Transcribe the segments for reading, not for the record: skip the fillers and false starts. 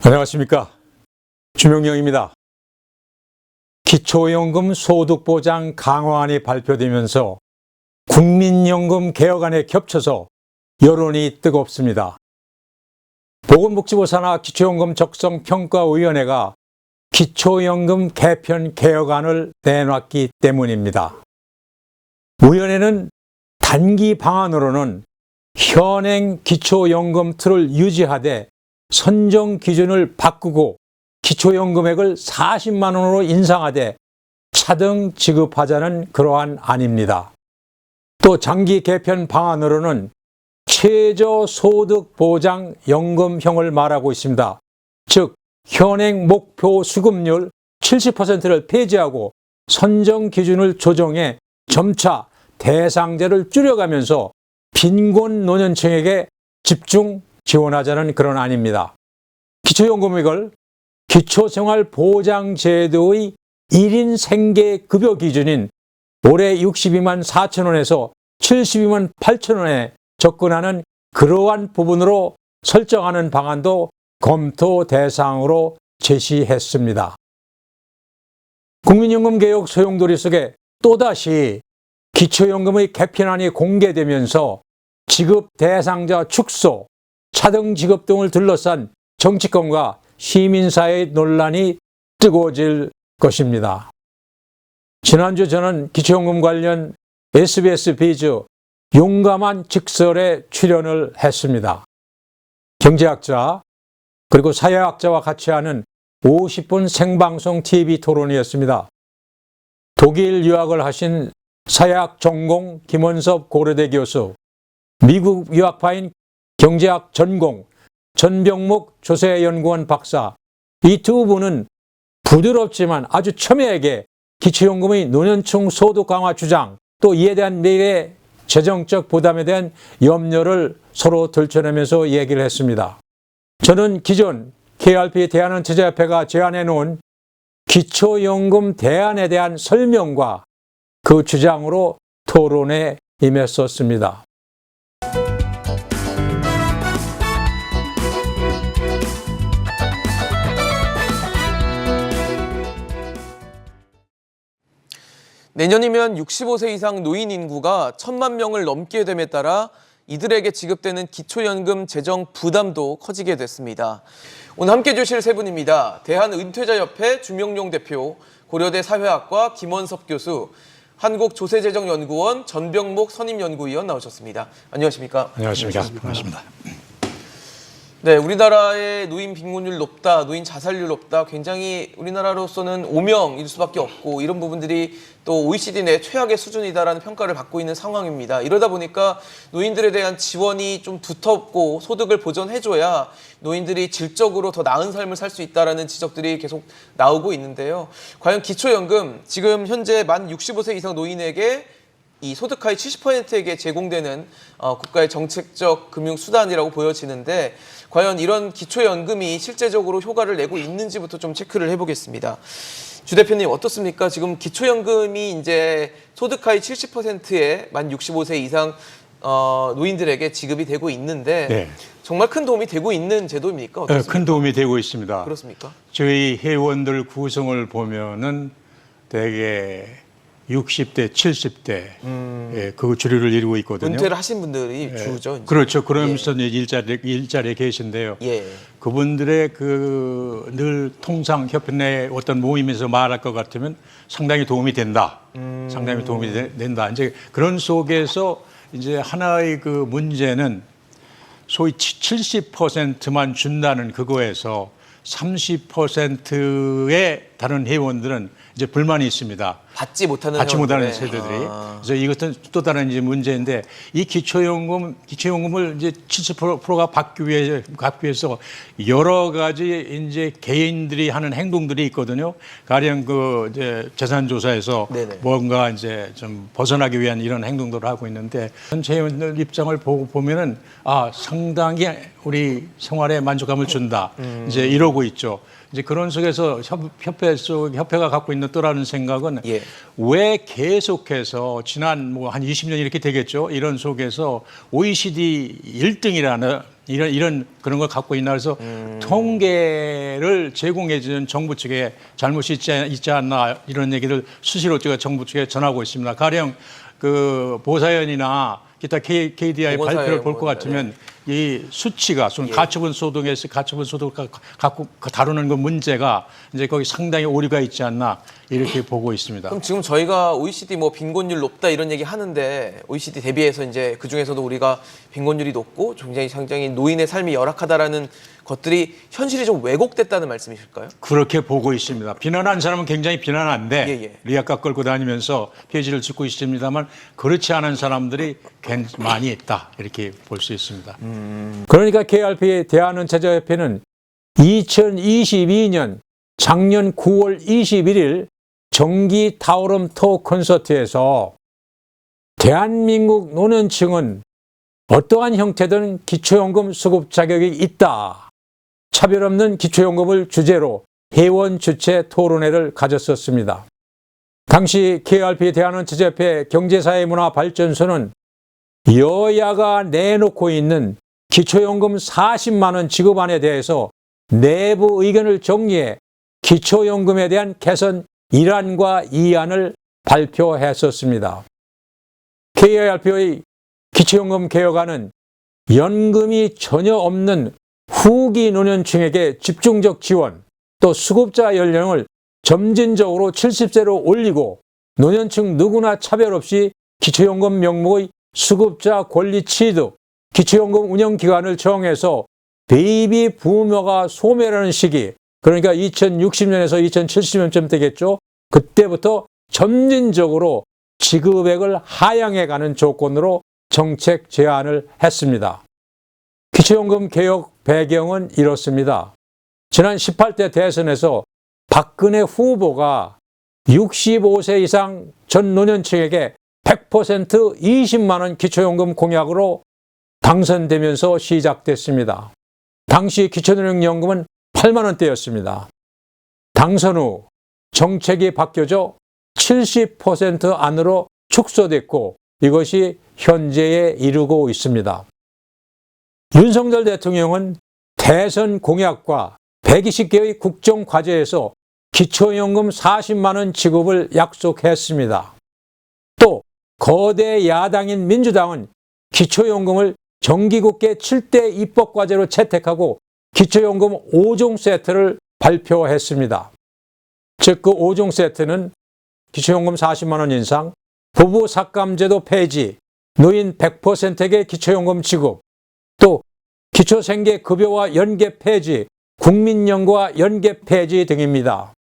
안녕하십니까. 주명영입니다. 기초연금 소득보장 강화안이 발표되면서 국민연금 개혁안에 겹쳐서 여론이 뜨겁습니다. 보건복지부 산하 기초연금 적성평가위원회가 기초연금 개편 개혁안을 내놨기 때문입니다. 위원회는 단기 방안으로는 현행 기초연금 틀을 유지하되 선정 기준을 바꾸고 기초연금액을 40만 원으로 인상하되 차등 지급하자는 그러한 안입니다. 또 장기 개편 방안으로는 최저소득보장연금형을 말하고 있습니다. 즉 현행 목표 수급률 70%를 폐지하고 선정 기준을 조정해 점차 대상자를 줄여가면서 빈곤 노년층에게 집중 지원하자는 그런 안입니다. 기초연금액을 기초생활보장제도의 1인 생계급여 기준인 올해 62만 4천 원에서 72만 8천 원에 접근하는 그러한 부분으로 설정하는 방안도 검토 대상으로 제시했습니다. 국민연금 개혁 소용돌이 속에 또다시 기초연금의 개편안이 공개되면서 지급 대상자 축소, 차등 지급 등을 둘러싼 정치권과 시민사회의 논란이 뜨거워질 것입니다. 지난주 저는 기초연금 관련 SBS 비즈 용감한 직설에 출연을 했습니다. 경제학자 그리고 사회학자와 같이 하는 50분 생방송 TV 토론이었습니다. 독일 유학을 하신 사회학 전공 김원섭 고려대 교수, 미국 유학파인 경제학 전공 전병목 조세연구원 박사, 이 두 분은 부드럽지만 아주 첨예하게 기초연금의 노년층 소득 강화 주장, 또 이에 대한 미래 재정적 부담에 대한 염려를 서로 들춰내면서 얘기를 했습니다. 저는 기존 KRP 대한은퇴자협회가 제안해 놓은 기초연금 대안에 대한 설명과 그 주장으로 토론에 임했었습니다. 내년이면 65세 이상 노인 인구가 1,000만 명을 넘게 됨에 따라 이들에게 지급되는 기초연금 재정 부담도 커지게 됐습니다. 오늘 함께해 주실 세 분입니다. 대한은퇴자협회 주명용 대표, 고려대 사회학과 김원섭 교수, 한국조세재정연구원 전병목 선임연구위원 나오셨습니다. 안녕하십니까? 안녕하십니까? 반갑습니다. 네, 우리나라의 노인 빈곤율 높다, 노인 자살률 높다, 굉장히 우리나라로서는 오명일 수밖에 없고 이런 부분들이 또 OECD 내 최악의 수준이다라는 평가를 받고 있는 상황입니다. 이러다 보니까 노인들에 대한 지원이 좀 두텁고 소득을 보전해줘야 노인들이 질적으로 더 나은 삶을 살 수 있다라는 지적들이 계속 나오고 있는데요. 과연 기초연금, 지금 현재 만 65세 이상 노인에게 이 소득하위 70%에게 제공되는 국가의 정책적 금융수단이라고 보여지는데 과연 이런 기초연금이 실제적으로 효과를 내고 있는지부터 좀 체크를 해보겠습니다. 주 대표님 어떻습니까? 지금 기초연금이 이제 소득하위 70%의 만 65세 이상 노인들에게 지급이 되고 있는데 네. 정말 큰 도움이 되고 있는 제도입니까? 어떻습니까? 큰 도움이 되고 있습니다. 그렇습니까? 저희 회원들 구성을 보면은 대개 60대, 70대 그 주류를 이루고 있거든요. 은퇴를 하신 분들이 주죠. 이제. 그렇죠. 그러면서 이제 일자리에 계신데요. 예. 그분들의 늘 통상 협회 내 어떤 모임에서 말할 것 같으면 상당히 도움이 된다. 상당히 도움이 된다. 이제 그런 속에서 이제 하나의 그 문제는 소위 70%만 준다는 그거에서 30%의 다른 회원들은 이제 불만이 있습니다. 받지 못하는 세대들이. 그래서 이것은 또 다른 이제 문제인데 이 기초연금을 이제 70%가 받기 위해서 여러 가지 이제 개인들이 하는 행동들이 있거든요. 가령 이제 재산조사에서 뭔가 이제 좀 벗어나기 위한 이런 행동들을 하고 있는데 전체 회원들 입장을 보면은 상당히 우리 생활에 만족감을 준다. 이제 이러고 있죠. 이제 그런 속에서 협회가 갖고 있는 또 다른 생각은 왜 계속해서 지난 한 20년 이렇게 되겠죠. 이런 속에서 OECD 1등이라는 이런 그런 걸 갖고 있나 그래서 통계를 제공해 주는 정부 측에 잘못이 있지 않나 이런 얘기를 수시로 제가 정부 측에 전하고 있습니다. 가령 그 보사연이나 기타 KDI 발표를 볼 것 같으면 이 수치가 가처분 소득에서 가처분 소득을 갖고 다루는 그 문제가 이제 거기 상당히 오류가 있지 않나 이렇게 보고 있습니다. 그럼 지금 저희가 OECD 뭐 빈곤율 높다 이런 얘기 하는데 OECD 대비해서 이제 그 중에서도 우리가 빈곤율이 높고 상당히 노인의 삶이 열악하다라는 것들이 현실이 좀 왜곡됐다는 말씀이실까요? 그렇게 보고 있습니다. 비난한 사람은 굉장히 비난한데 리아카 끌고 다니면서 폐지를 짓고 있습니다만 그렇지 않은 사람들이 많이 있다 이렇게 볼 수 있습니다. 그러니까 KRP 대한은퇴자협회는 2022년 작년 9월 21일 정기 타오름 토 콘서트에서 대한민국 노년층은 어떠한 형태든 기초연금 수급 자격이 있다. 차별 없는 기초연금을 주제로 회원 주최 토론회를 가졌었습니다. 당시 KRP 대한은퇴자협회 경제사회문화발전소는 여야가 내놓고 있는 기초연금 40만 원 지급안에 대해서 내부 의견을 정리해 기초연금에 대한 개선 1안과 2안을 발표했었습니다. KRP의 기초연금 개혁안은 연금이 전혀 없는 후기 노년층에게 집중적 지원, 또 수급자 연령을 점진적으로 70세로 올리고 노년층 누구나 차별 없이 기초연금 명목의 수급자 권리 취득, 기초연금 운영기간을 정해서 베이비 부머가 소멸하는 시기, 그러니까 2060년에서 2070년쯤 되겠죠. 그때부터 점진적으로 지급액을 하향해 가는 조건으로 정책 제안을 했습니다. 기초연금 개혁 배경은 이렇습니다. 지난 18대 대선에서 박근혜 후보가 65세 이상 전 노년층에게 100% 20만 원 기초연금 공약으로 당선되면서 시작됐습니다. 당시 기초노령연금은 8만 원대였습니다. 당선 후 정책이 바뀌어져 70% 안으로 축소됐고 이것이 현재에 이르고 있습니다. 윤석열 대통령은 대선 공약과 120개의 국정과제에서 기초연금 40만 원 지급을 약속했습니다. 또 거대 야당인 민주당은 기초연금을 정기국회 7대 입법과제로 채택하고 기초연금 5종 세트를 발표했습니다. 즉 그 5종 세트는 기초연금 40만 원 인상, 부부 삭감제도 폐지, 노인 100%에게 기초연금 지급, 또 기초생계급여와 연계 폐지, 국민연금과 연계 폐지 등입니다.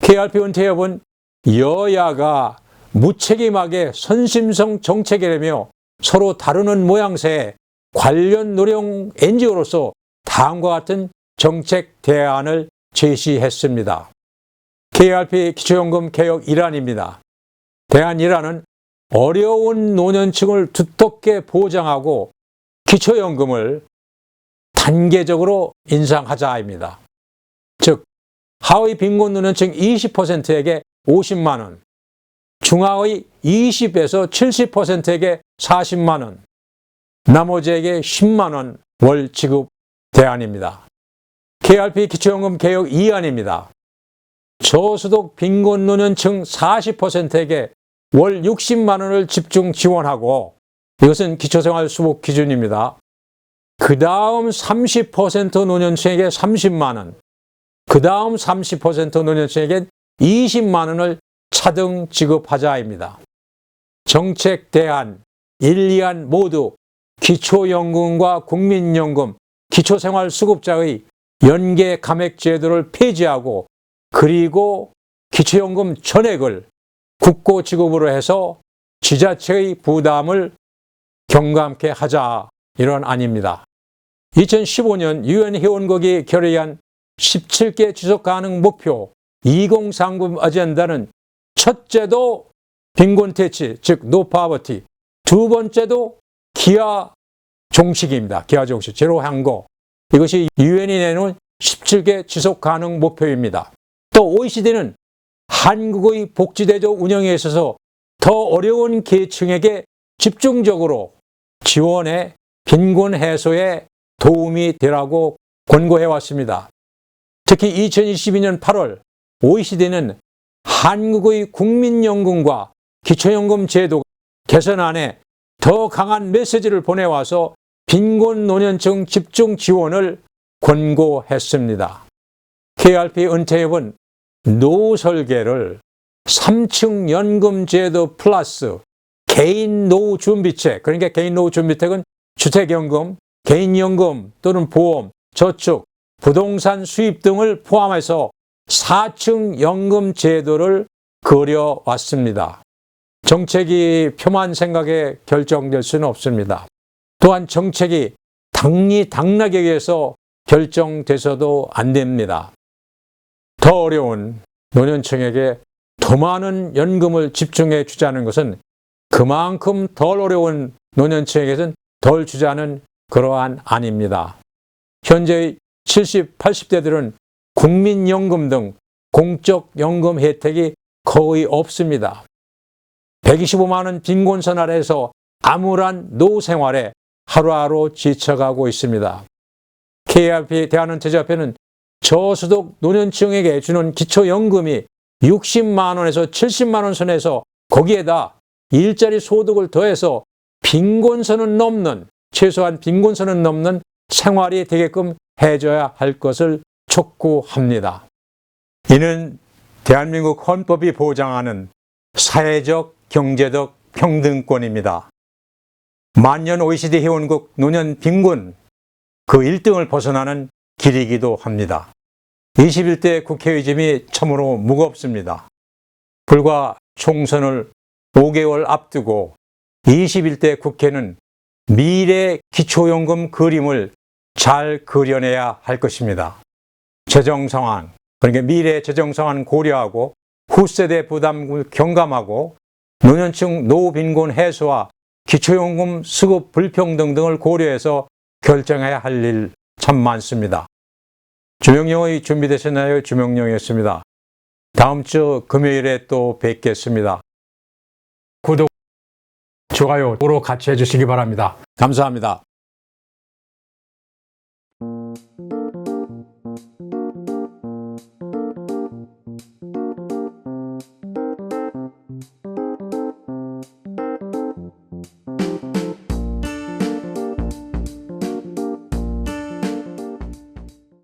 KRP 은퇴협은 여야가 무책임하게 선심성 정책이라며 서로 다루는 모양새에 관련 노령 NGO로서 다음과 같은 정책 대안을 제시했습니다. KRP 기초연금 개혁 1안입니다. 대안 1안은 어려운 노년층을 두텁게 보장하고 기초연금을 단계적으로 인상하자입니다. 즉 하위 빈곤 노년층 20%에게 50만 원, 중하의 20에서 70%에게 40만 원, 나머지에게 10만 원 월 지급 대안입니다. KRP 기초연금 개혁 2안입니다. 저소득 빈곤 노년층 40%에게 월 60만 원을 집중 지원하고 이것은 기초생활 수급 기준입니다. 그 다음 30% 노년층에게 30만 원, 그 다음 30% 노년층에게 20만 원을 차등 지급하자입니다. 정책 대안 1, 2안 모두 기초연금과 국민연금, 기초생활수급자의 연계 감액 제도를 폐지하고 그리고 기초연금 전액을 국고 지급으로 해서 지자체의 부담을 경감케 하자 이런 안입니다. 2015년 유엔 회원국이 결의한 17개 지속 가능 목표 2030 아젠다는 첫째도 빈곤 퇴치, 즉 노 파버티, 두 번째도 기아 종식입니다. 기아 종식, 제로 항고. 이것이 유엔이 내놓은 17개 지속 가능 목표입니다. 또 OECD는 한국의 복지대조 운영에 있어서 더 어려운 계층에게 집중적으로 지원해 빈곤 해소에 도움이 되라고 권고해 왔습니다. 특히 2022년 8월 OECD는 한국의 국민연금과 기초연금 제도 개선안에 더 강한 메시지를 보내와서 빈곤 노년층 집중 지원을 권고했습니다. KRP 은퇴협은 노후 설계를 3층 연금 제도 플러스 개인 노후 준비책, 그러니까 개인 노후 준비책은 주택연금, 개인연금 또는 보험, 저축, 부동산 수입 등을 포함해서 4층 연금 제도를 그려왔습니다. 정책이 표만 생각에 결정될 수는 없습니다. 또한 정책이 당리당락에 의해서 결정돼서도 안 됩니다. 더 어려운 노년층에게 더 많은 연금을 집중해 주자는 것은 그만큼 덜 어려운 노년층에게는 덜 주자는 그러한 안입니다. 현재 70, 80대들은 국민연금 등 공적 연금 혜택이 거의 없습니다. 125만 원 빈곤선 아래에서 암울한 노후 생활에 하루하루 지쳐가고 있습니다. KRP 대한은퇴자협회는 저소득 노년층에게 주는 기초연금이 60만 원에서 70만 원 선에서 거기에다 일자리 소득을 더해서 빈곤선은 넘는, 최소한 빈곤선은 넘는 생활이 되게끔 해줘야 할 것을 촉구합니다. 이는 대한민국 헌법이 보장하는 사회적, 경제적 평등권입니다. 만년 OECD 회원국 노년 빈곤 그 1등을 벗어나는 길이기도 합니다. 21대 국회의짐이 참으로 무겁습니다. 불과 총선을 5개월 앞두고 21대 국회는 미래 기초연금 그림을 잘 그려내야 할 것입니다. 재정 상황, 그러니까 미래 재정 상황 고려하고 후세대 부담을 경감하고 노년층 노후 빈곤 해소와 기초연금 수급 불평등 등을 고려해서 결정해야 할 일 참 많습니다. 주명영의 준비되셨나요? 주명영이었습니다. 다음 주 금요일에 또 뵙겠습니다. 구독, 좋아요로 같이 해주시기 바랍니다. 감사합니다.